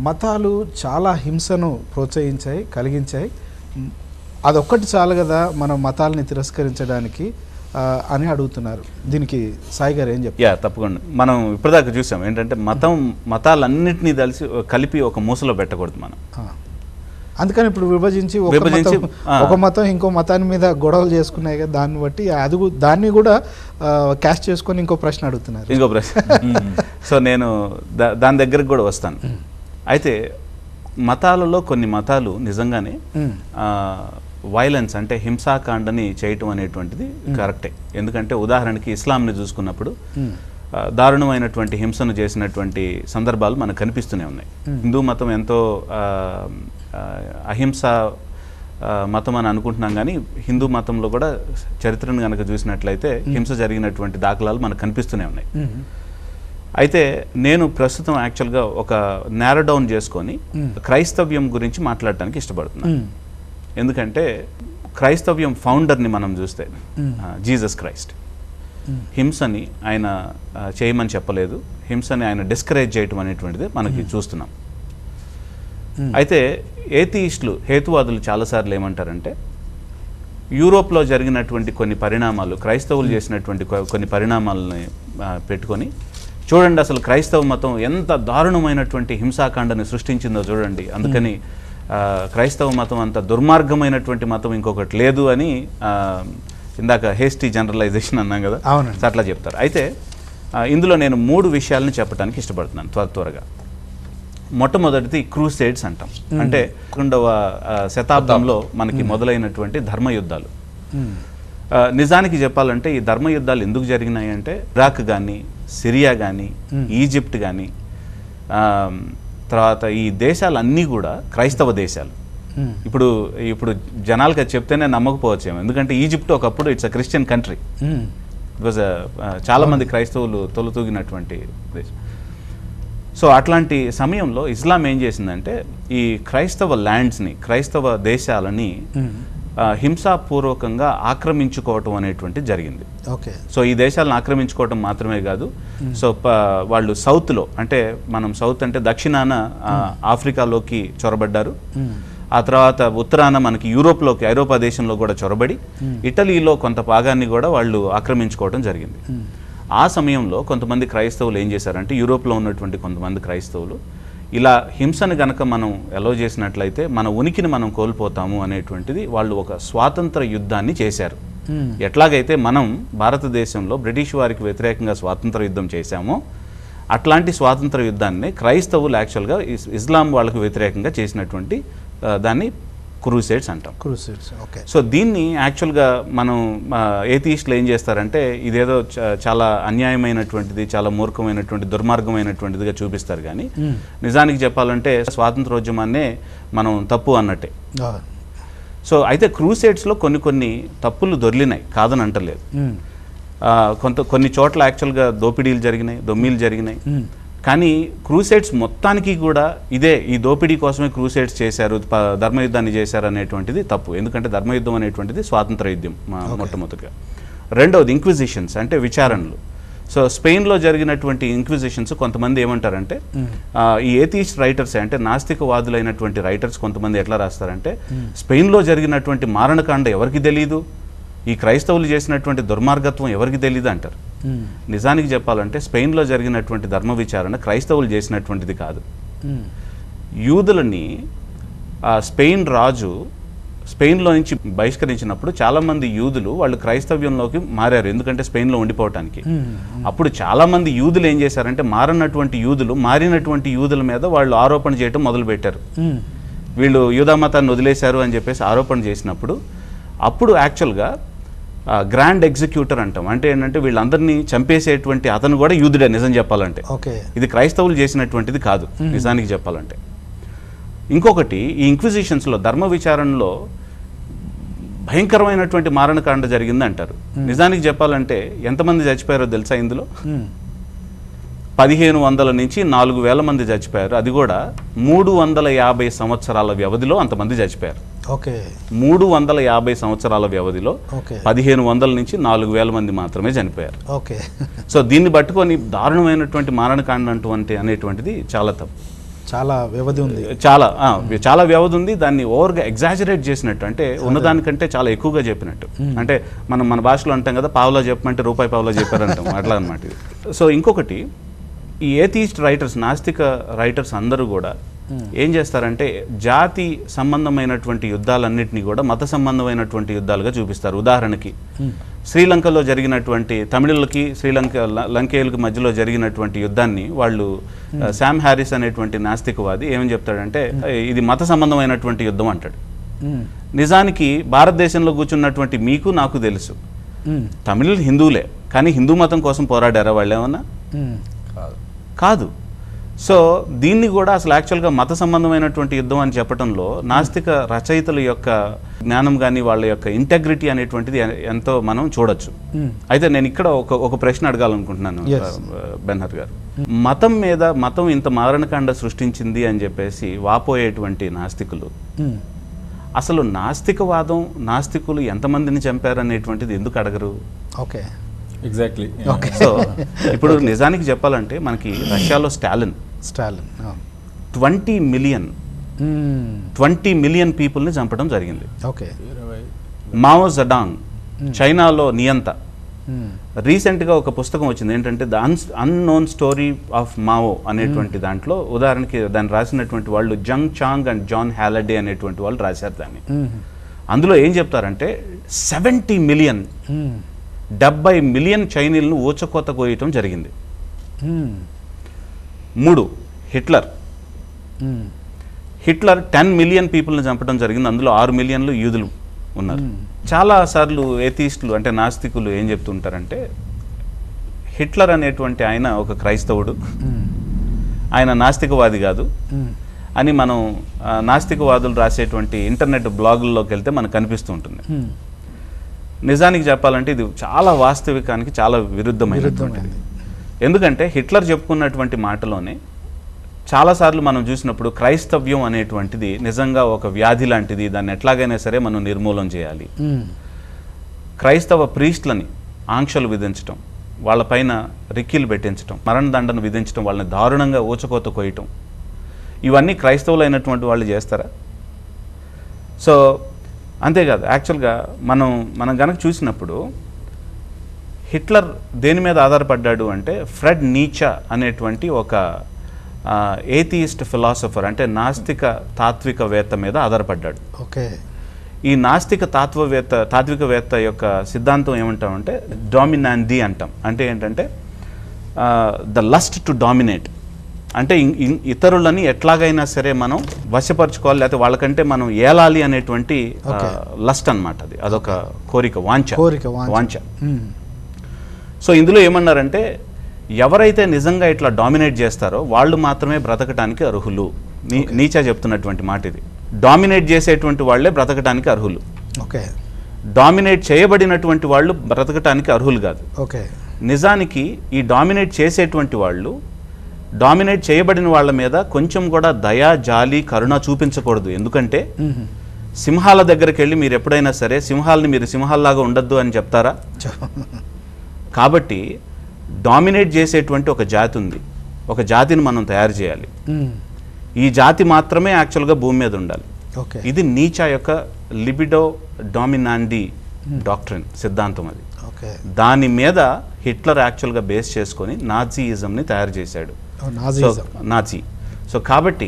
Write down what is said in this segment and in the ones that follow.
మతాలు చాలా హింసను ప్రోత్సహించాయి, కలిగించాయి. అదొక్కటి చాలు కదా మనం మతాలని తిరస్కరించడానికి అని అడుగుతున్నారు. దీనికి సాయి గారు ఏం చెప్తారు? తప్పకుండా. మనం ఇప్పటిదాకా చూసాం ఏంటంటే మతాలన్నింటినీ కలిపి ఒక మూసలో పెట్టకూడదు మనం. అందుకని ఇప్పుడు విభజించి ఒక మతం ఇంకో మతాన్ని మీద గొడవలు చేసుకున్నాయి కదా, దాన్ని బట్టి దాన్ని కూడా క్యాష్ చేసుకొని ఇంకో ప్రశ్న అడుగుతున్నారు. ఇంకో ప్రశ్న. సో నేను దాని దగ్గరకు కూడా వస్తాను. అయితే మతాలలో కొన్ని మతాలు నిజంగానే వైలెన్స్ అంటే హింసాకాండని చేయటం అనేటువంటిది కరెక్టే. ఎందుకంటే ఉదాహరణకి ఇస్లాంని చూసుకున్నప్పుడు దారుణమైనటువంటి హింసను చేసినటువంటి సందర్భాలు మనకు కనిపిస్తూనే ఉన్నాయి. హిందూ మతం ఎంతో అహింస మతం అని అనుకుంటున్నాం, కానీ హిందూ మతంలో కూడా చరిత్రను కనుక చూసినట్లయితే హింస జరిగినటువంటి దాఖలాలు మనకు కనిపిస్తూనే ఉన్నాయి. అయితే నేను ప్రస్తుతం యాక్చువల్గా ఒక నేరో డౌన్ చేసుకొని క్రైస్తవ్యం గురించి మాట్లాడటానికి ఇష్టపడుతున్నాను. ఎందుకంటే క్రైస్తవ్యం ఫౌండర్ని మనం చూస్తే జీసస్ క్రైస్ట్ హింసని ఆయన చేయమని చెప్పలేదు, హింసని ఆయన డిస్కరేజ్ చేయటం అనేటువంటిది మనకి చూస్తున్నాం. అయితే ఏథీయిస్టులు, హేతువాదులు చాలాసార్లు ఏమంటారంటే యూరోప్లో జరిగినటువంటి కొన్ని పరిణామాలు, క్రైస్తవులు చేసినటువంటి కొన్ని పరిణామాలని పెట్టుకొని చూడండి అసలు క్రైస్తవ మతం ఎంత దారుణమైనటువంటి హింసాకాండని సృష్టించిందో చూడండి, అందుకని క్రైస్తవ మతం అంత దుర్మార్గమైనటువంటి మతం ఇంకొకటి లేదు అని ఇందాక హేస్టీ జనరలైజేషన్ అన్నాం కదా, అట్లా చెప్తారు. అయితే ఇందులో నేను 3 విషయాలని చెప్పడానికి ఇష్టపడుతున్నాను త్వరగా. మొట్టమొదటిది క్రూసేడ్స్ అంటాం. అంటే 11వ శతాబ్దంలో మనకి మొదలైనటువంటి ధర్మయుద్ధాలు. నిజానికి చెప్పాలంటే ఈ ధర్మయుద్ధాలు ఎందుకు జరిగినాయి అంటే ఇరాక్ కానీ, సిరియా కానీ, ఈజిప్ట్ కానీ, తర్వాత ఈ దేశాలన్నీ కూడా క్రైస్తవ దేశాలు. ఇప్పుడు జనాలకి అది చెప్తేనే నమ్మకపోవచ్చేమో, ఎందుకంటే ఈజిప్ట్ ఒకప్పుడు it's a Christian country. Because చాలా మంది క్రైస్తవులు తొలతూగినటువంటి దేశం. సో అట్లాంటి సమయంలో ఇస్లాం ఏం చేసిందంటే ఈ క్రైస్తవ ల్యాండ్స్ని, క్రైస్తవ దేశాలని హింసాపూర్వకంగా ఆక్రమించుకోవటం అనేటువంటి జరిగింది. సో ఈ దేశాలను ఆక్రమించుకోవటం మాత్రమే కాదు, సో వాళ్ళు సౌత్లో, అంటే మనం సౌత్ అంటే దక్షిణాన ఆఫ్రికాలోకి చొరబడ్డారు, ఆ తర్వాత ఉత్తరాన మనకి యూరోప్లోకి, ఐరోపా దేశంలో కూడా చొరబడి ఇటలీలో కొంత భాగాన్ని కూడా వాళ్ళు ఆక్రమించుకోవడం జరిగింది. ఆ సమయంలో కొంతమంది క్రైస్తవులు ఏం చేశారంటే యూరోప్లో ఉన్నటువంటి కొంతమంది క్రైస్తవులు ఇలా హింసను గనక మనం ఎలో చేసినట్లయితే మన ఉనికిని మనం కోల్పోతాము అనేటువంటిది వాళ్ళు ఒక స్వాతంత్ర యుద్ధాన్ని చేశారు. ఎట్లాగైతే మనం భారతదేశంలో బ్రిటిష్ వారికి వ్యతిరేకంగా స్వాతంత్ర యుద్ధం చేశామో అట్లాంటి స్వాతంత్ర యుద్ధాన్ని క్రైస్తవులు యాక్చువల్గా ఇస్లాం వాళ్ళకు వ్యతిరేకంగా చేసినటువంటి దాన్ని క్రూసేడ్స్ అంటాం. Crusades, okay. సో దీన్ని యాక్చువల్గా మనం ఏథీయిస్టులు ఏం చేస్తారంటే ఇదేదో చాలా అన్యాయమైనటువంటిది, చాలా మూర్ఖమైనటువంటి, దుర్మార్గమైనటువంటిదిగా చూపిస్తారు. కానీ నిజానికి చెప్పాలంటే స్వాతంత్రోద్యమాన్నే మనం తప్పు అన్నట్టే. సో అయితే క్రూసేడ్స్లో కొన్ని తప్పులు దొర్లినాయి, కాదని అంటలేదు. కొన్ని చోట్ల యాక్చువల్గా దోపిడీలు జరిగినాయి, దొమ్మీలు జరిగినాయి. కానీ క్రూసేడ్స్ మొత్తానికి కూడా ఈ దోపిడీ కోసమే క్రూసేడ్స్ చేశారు, ధర్మయుద్ధాన్ని చేశారు అనేటువంటిది తప్పు. ఎందుకంటే ధర్మయుద్ధం అనేటువంటిది స్వాతంత్ర యుద్ధం మొట్టమొదటిగా. రెండవది ఇంక్విజిషన్స్, అంటే విచారణలు. సో స్పెయిన్లో జరిగినటువంటి ఇంక్విజిషన్స్ కొంతమంది ఏమంటారంటే ఈ ఏథీయిస్ట్ రైటర్స్, అంటే నాస్తికవాదులైనటువంటి రైటర్స్ కొంతమంది ఎట్లా రాస్తారంటే స్పెయిన్లో జరిగినటువంటి మారణకాండ ఎవరికి తెలీదు, ఈ క్రైస్తవులు చేసినటువంటి దుర్మార్గత్వం ఎవరికి తెలీదు అంటారు. నిజానికి చెప్పాలంటే స్పెయిన్లో జరిగినటువంటి ధర్మ విచారణ క్రైస్తవులు చేసినటువంటిది కాదు. యూదులని స్పెయిన్ రాజు స్పెయిన్లో నుంచి బహిష్కరించినప్పుడు చాలామంది యూదులు వాళ్ళు క్రైస్తవ్యంలోకి మారారు, ఎందుకంటే స్పెయిన్లో ఉండిపోవటానికి. అప్పుడు చాలామంది యూదులు ఏం చేశారంటే మారినటువంటి యూదుల మీద వాళ్ళు ఆరోపణ చేయటం మొదలుపెట్టారు. వీళ్ళు యూదా మతాన్ని వదిలేశారు అని చెప్పేసి ఆరోపణ చేసినప్పుడు అప్పుడు యాక్చువల్గా గ్రాండ్ ఎగ్జిక్యూటర్ అంటాం. అంటే ఏంటంటే వీళ్ళందరినీ చంపేసేటువంటి అతను కూడా యూదుడే నిజం చెప్పాలంటే. ఇది క్రైస్తవులు చేసినటువంటిది కాదు నిజానికి చెప్పాలంటే. ఇంకొకటి, ఈ ఇంక్విజిషన్స్లో, ధర్మ విచారణలో భయంకరమైనటువంటి మారణకాండ జరిగింది అంటారు. నిజానికి చెప్పాలంటే ఎంతమంది చచ్చిపోయారో తెలుసా? ఇందులో 1500 నుంచి 4000 మంది చచ్చిపోయారు. అది కూడా 350 సంవత్సరాల వ్యవధిలో అంతమంది చచ్చిపోయారు. 350 సంవత్సరాల వ్యవధిలో 1500 నుంచి 4000 మంది మాత్రమే చనిపోయారు. సో దీన్ని పట్టుకొని దారుణమైనటువంటి మారణకాండ అనేటువంటిది చాలా తప్పు. చాలా వ్యవధి ఉంది. చాలా వ్యవధి ఉంది. దాన్ని ఓవర్గా ఎగ్జాజరేట్ చేసినట్టు, అంటే ఉన్నదానికంటే చాలా ఎక్కువగా చెప్పినట్టు. అంటే మన భాషలో అంటాం కదా, పావులో చెప్పమంటే రూపాయి పావులో చెప్పారంటాం, అట్లా అనమాట ఇది. సో ఇంకొకటి, ఈ ఏథీస్ట్ రైటర్స్, నాస్తిక రైటర్స్ అందరూ కూడా ఏం చేస్తారంటే జాతి సంబంధమైనటువంటి యుద్ధాలన్నింటినీ కూడా మత సంబంధమైనటువంటి యుద్ధాలుగా చూపిస్తారు. ఉదాహరణకి శ్రీలంకలో జరిగినటువంటి తమిళులకి లంకేయులకి మధ్యలో జరిగినటువంటి యుద్ధాన్ని వాళ్ళు శామ్ హ్యారిస్ అనేటువంటి నాస్తికవాది ఏమని చెప్తాడంటే ఇది మత సంబంధమైనటువంటి యుద్ధం అంటాడు. నిజానికి భారతదేశంలో కూర్చున్నటువంటి మీకు నాకు తెలుసు, తమిళులు హిందువులే, కానీ హిందూ మతం కోసం పోరాడారా వాళ్ళు ఏమన్నా? కాదు. సో దీన్ని కూడా అసలు యాక్చువల్గా మత సంబంధమైనటువంటి యుద్ధం అని చెప్పడంలో నాస్తిక రచయితల యొక్క జ్ఞానం కానీ వాళ్ళ యొక్క ఇంటెగ్రిటీ అనేటువంటిది ఎంతో మనం చూడొచ్చు. అయితే నేను ఇక్కడ ఒక ప్రశ్న అడగాలనుకుంటున్నాను బెన్హర్ గారు. మతం ఇంత మారణకాండ సృష్టించింది అని చెప్పేసి వాపోయేటువంటి నాస్తికులు, అసలు నాస్తికవాదం, నాస్తికులు ఎంతమందిని చంపారనేటువంటిది ఎందుకు అడగరు? Okay, exactly. సో ఇప్పుడు నిజానికి చెప్పాలంటే మనకి రష్యాలో స్టాలిన్ 20 మిలియన్ పీపుల్ని చంపడం జరిగింది. ఓకే. మావో జడాంగ్ చైనాలో నియంత. రీసెంట్గా ఒక పుస్తకం వచ్చింది ఏంటంటే the unknown story of Mao అనేటువంటి దాంట్లో, ఉదాహరణకి దాన్ని రాసినటువంటి వాళ్ళు జంగ్ చాంగ్ అండ్ జాన్ హ్యాలడే అనేటువంటి వాళ్ళు రాశారు దాన్ని. అందులో ఏం చెప్తారంటే 70 మిలియన్ చైనీలను ఊచకోత కోయటం జరిగింది. 3 హిట్లర్ 10 మిలియన్ పీపుల్ని చంపడం జరిగింది. అందులో 6 మిలియన్లు యూదులు ఉన్నారు. చాలాసార్లు ఏథీస్టులు అంటే నాస్తికులు ఏం చెప్తుంటారంటే హిట్లర్ అనేటువంటి ఆయన ఒక క్రైస్తవుడు, ఆయన నాస్తికవాది కాదు అని మనం నాస్తికవాదులు రాసేటువంటి ఇంటర్నెట్ బ్లాగుల్లోకి వెళ్తే మనకు కనిపిస్తూ ఉంటుంది. నిజానికి చెప్పాలంటే ఇది చాలా వాస్తవికానికి చాలా విరుద్ధమైనటువంటిది. ఎందుకంటే హిట్లర్ చెప్పుకున్నటువంటి మాటలోనే చాలాసార్లు మనం చూసినప్పుడు క్రైస్తవ్యం అనేటువంటిది నిజంగా ఒక వ్యాధి లాంటిది, దాన్ని ఎట్లాగైనా సరే మనం నిర్మూలన చేయాలి, క్రైస్తవ ప్రీస్ట్లని ఆంక్షలు విధించటం, వాళ్ళపైన రిక్కీలు పెట్టించటం, మరణదండను విధించటం, వాళ్ళని దారుణంగా ఊచకోత కోయటం, ఇవన్నీ క్రైస్తవులైనటువంటి వాళ్ళు చేస్తారా? సో అంతేకాదు, యాక్చువల్గా మనం కనుక చూసినప్పుడు హిట్లర్ దేని మీద ఆధారపడ్డాడు అంటే ఫ్రెడ్ నీచా అనేటువంటి ఒక ఏథియిస్ట్ ఫిలాసఫర్, అంటే నాస్తిక తాత్వికవేత్త మీద ఆధారపడ్డాడు. ఓకే. ఈ నాస్తిక తాత్వికవేత్త యొక్క సిద్ధాంతం ఏమంటామంటే డామినాంది అంటాం. అంటే ఏంటంటే ద లస్ట్ టు డామినేట్, అంటే ఇతరులని ఎట్లాగైనా సరే మనం వశపరచుకోవాలి, లేకపోతే వాళ్ళకంటే మనం ఏలాలి అనేటువంటి లస్ట్ అన్నమాట. అదొక కోరిక, వాంఛ. సో ఇందులో ఏమన్నారంటే ఎవరైతే నిజంగా ఇట్లా డామినేట్ చేస్తారో వాళ్ళు మాత్రమే బ్రతకడానికి అర్హులు. నీచా చెప్తున్నటువంటి మాట ఇది. డామినేట్ చేసేటువంటి వాళ్ళే బ్రతకడానికి అర్హులు. ఓకే. డామినేట్ చేయబడినటువంటి వాళ్ళు బ్రతకటానికి అర్హులు కాదు. ఓకే. నిజానికి ఈ డామినేట్ చేసేటువంటి వాళ్ళు డామినేట్ చేయబడిన వాళ్ళ మీద కొంచెం కూడా దయా, జాలి, కరుణ చూపించకూడదు. ఎందుకంటే సింహాల దగ్గరికి వెళ్ళి మీరు ఎప్పుడైనా సరే సింహాలని మీరు సింహాల్లాగా ఉండద్దు అని చెప్తారా? కాబట్టి డామినేట్ చేసేటువంటి ఒక జాతి ఉంది, ఒక జాతిని మనం తయారు చేయాలి. ఈ జాతి మాత్రమే యాక్చువల్గా భూమి మీద ఉండాలి. ఇది నీచా యొక్క లిబిడో డామినాండి డాక్ట్రిన్ సిద్ధాంతం. అది దాని మీద హిట్లర్ యాక్చువల్గా బేస్ చేసుకొని నాజీయిజంని తయారు చేశాడు. నాజీ. సో కాబట్టి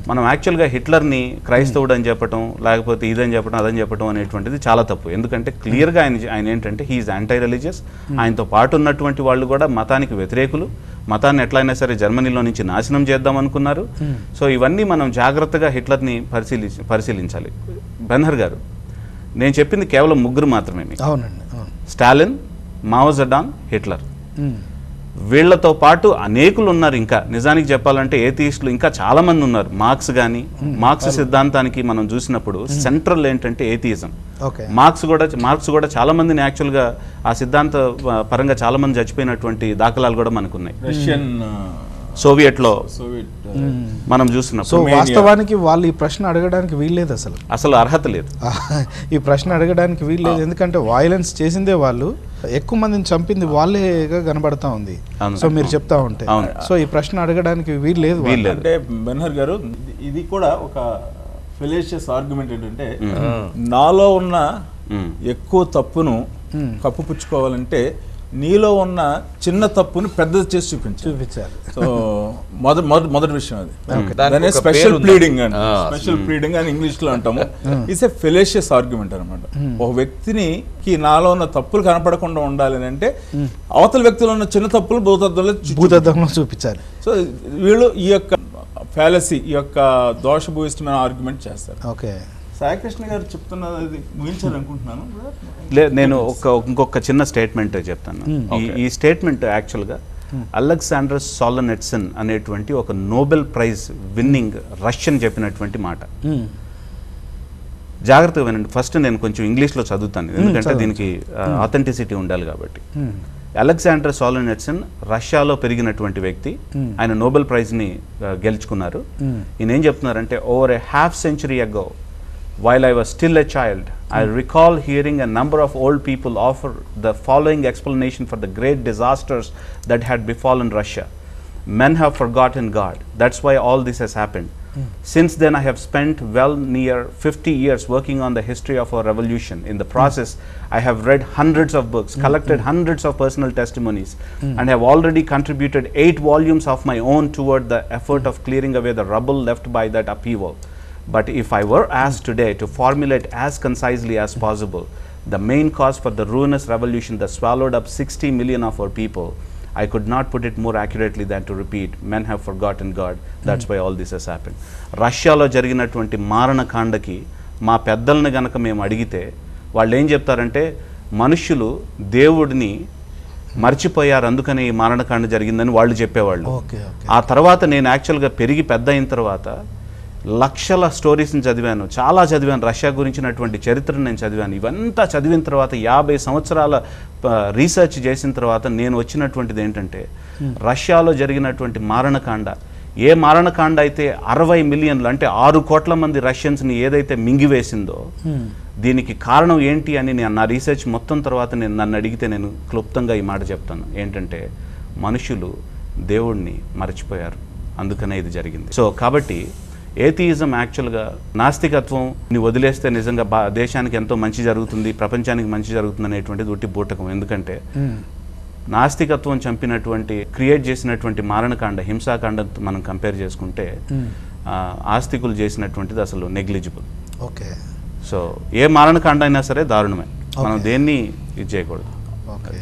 మనం యాక్చువల్గా హిట్లర్ని క్రైస్తవుడు అని చెప్పటం, లేకపోతే ఇదని చెప్పడం, అదని చెప్పడం అనేటువంటిది చాలా తప్పు. ఎందుకంటే క్లియర్గా ఆయన ఏంటంటే హీఈస్ యాంటీ రిలీజియస్. ఆయనతో పాటు ఉన్నటువంటి వాళ్ళు కూడా మతానికి వ్యతిరేకులు, మతాన్ని ఎట్లయినా సరే జర్మనీలో నుంచి నాశనం చేద్దాం అనుకున్నారు. సో ఇవన్నీ మనం జాగ్రత్తగా హిట్లర్ని పరిశీలించాలి. బెన్హర్ గారు, నేను చెప్పింది కేవలం 3 మాత్రమే. Stalin, Mao Zedong, Hitler. వీళ్లతో పాటు అనేకులు ఉన్నారు. ఇంకా నిజానికి చెప్పాలంటే ఏథీయిస్టులు ఇంకా చాలా మంది ఉన్నారు. మార్క్స్ సిద్ధాంతానికి మనం చూసినప్పుడు సెంట్రల్ ఏంటంటే ఏథియిజం. మార్క్స్ కూడా చాలా మందిని యాక్చువల్గా ఆ సిద్ధాంత పరంగా చాలా మంది చచ్చిపోయినటువంటి దాఖలాలు కూడా మనకు ఉన్నాయి. సోవియట్లో సోవియట్ మనం సో చూసినప్పుడు వాస్తవానికి వాళ్ళు ఈ ప్రశ్న అడగడానికి వీల్లేదు అసలు. అసలు అర్హత లేదు. ఈ ప్రశ్న అడగడానికి వీల్లేదు, ఎందుకంటే వైలెన్స్ చేసిందే వాళ్ళు, ఎక్కువ మందిని చంపింది వాళ్ళేగా కనబడతా ఉంది. అవును. సో మీరు చెప్తా ఉంటే అవును. సో ఈ ప్రశ్న అడగడానికి వీల్లేదు. వీల్లేదు. అంటే బెన్హర్ గారు ఇది కూడా ఒక ఫెలేషియస్ ఆర్గ్యుమెంట్ ఏంటంటే నాలో ఉన్న ఎక్కువ తప్పును కప్పుపుచ్చుకోవాలంటే నీలో ఉన్న చిన్న తప్పును పెద్దది చేసి చూపించారు. సో మొదటి విషయం అది. దానికి దాన్ని ఒక స్పెషల్ పేరు ఉంది. ప్లీడింగ్ అండి, స్పెషల్ ప్లీడింగ్ అని ఇంగ్లీష్ లో అంటాము. ఇట్స్ ఎ ఫెలేషియస్ ఆర్గ్యుమెంట్ అనమాట. ఒక వ్యక్తికి నాలో ఉన్న తప్పులు కనపడకుండా ఉండాలి అని అంటే అవతల వ్యక్తిలో ఉన్న చిన్న తప్పులు భూతద్దంలో చూపించాలి. సో వీళ్ళు ఈ యొక్క ఫ్యాలసీ, ఈ యొక్క దోషభూయిష్టమైన ఆర్గ్యుమెంట్ చేస్తారు. ఓకే, సాయికృష్ణ గారు చెప్తున్నది ముగించాలనుకుంటున్నాను. నేను ఇంకొక చిన్న స్టేట్మెంట్ చెప్తాను. ఈ స్టేట్మెంట్ యాక్చువల్గా అలెగ్జాండర్ సోలనెట్సన్ అనేటువంటి ఒక నోబెల్ ప్రైజ్ విన్నింగ్ రష్యన్ చెప్పినటువంటి మాట. జాగ్రత్తగా వినండి. ఫస్ట్ నేను కొంచెం ఇంగ్లీష్లో చదువుతాను, ఎందుకంటే దీనికి ఆథెంటిసిటీ ఉండాలి కాబట్టి. అలెగ్జాండర్ సోలనెట్సన్ రష్యాలో పెరిగినటువంటి వ్యక్తి. ఆయన నోబెల్ ప్రైజ్ని గెలుచుకున్నారు. ఈయన ఏం చెప్తున్నారంటే, ఓవర్ ఎ హాఫ్ సెంచురీ అగో, while I was still a child, I recall hearing a number of old people offer the following explanation for the great disasters that had befallen Russia. Men have forgotten God. That's why all this has happened. Since then, I have spent well near 50 years working on the history of our revolution. In the process, I have read hundreds of books, collected hundreds of personal testimonies, and have already contributed 8 volumes of my own toward the effort of clearing away the rubble left by that upheaval. But if I were asked today to formulate as concisely as possible the main cause for the ruinous revolution that swallowed up 60 million of our people, I could not put it more accurately than to repeat, men have forgotten God. That's why all this has happened. రష్యాలో జరిగినటువంటి మారణకాండకి మా పెద్దల్ని గనక మేము అడిగితే వాళ్ళు ఏం చెప్తారంటే, మనుష్యులు దేవుడిని మర్చిపోయారు, అందుకని ఈ మారణకాండ జరిగిందని వాళ్ళు చెప్పేవాళ్ళు. ఆ తర్వాత నేను యాక్చువల్గా పెరిగి పెద్ద అయిన తర్వాత లక్షల స్టోరీస్ని చదివాను, చాలా చదివాను, రష్యా గురించినటువంటి చరిత్రను నేను చదివాను. ఇవంతా చదివిన తర్వాత 50 సంవత్సరాల రీసెర్చ్ చేసిన తర్వాత నేను వచ్చినటువంటిది ఏంటంటే, రష్యాలో జరిగినటువంటి మారణకాండ, ఏ మారణకాండ అయితే 60 మిలియన్లు అంటే 6 కోట్ల మంది రష్యన్స్ని ఏదైతే మింగివేసిందో, దీనికి కారణం ఏంటి అని నేను నా రీసెర్చ్ మొత్తం తర్వాత నన్ను అడిగితే నేను క్లుప్తంగా ఈ మాట చెప్తాను. ఏంటంటే, మనుషులు దేవుణ్ణి మర్చిపోయారు, అందుకనే ఇది జరిగింది. సో కాబట్టి ఏథియిజం యాక్చువల్గా నాస్తికత్వంని వదిలేస్తే నిజంగా దేశానికి ఎంతో మంచి జరుగుతుంది, ప్రపంచానికి మంచి జరుగుతుంది అనేటువంటిది ఉట్టి బూటకం. ఎందుకంటే నాస్తికత్వం చంపినటువంటి, క్రియేట్ చేసినటువంటి మారణకాండ, హింసాకాండ మనం కంపేర్ చేసుకుంటే ఆస్తికులు చేసినటువంటిది అసలు నెగ్లిజిబుల్. ఓకే, సో ఏ మారణకాండ అయినా సరే దారుణమే, మనం దేన్ని ఇది చేయకూడదు. ఓకే.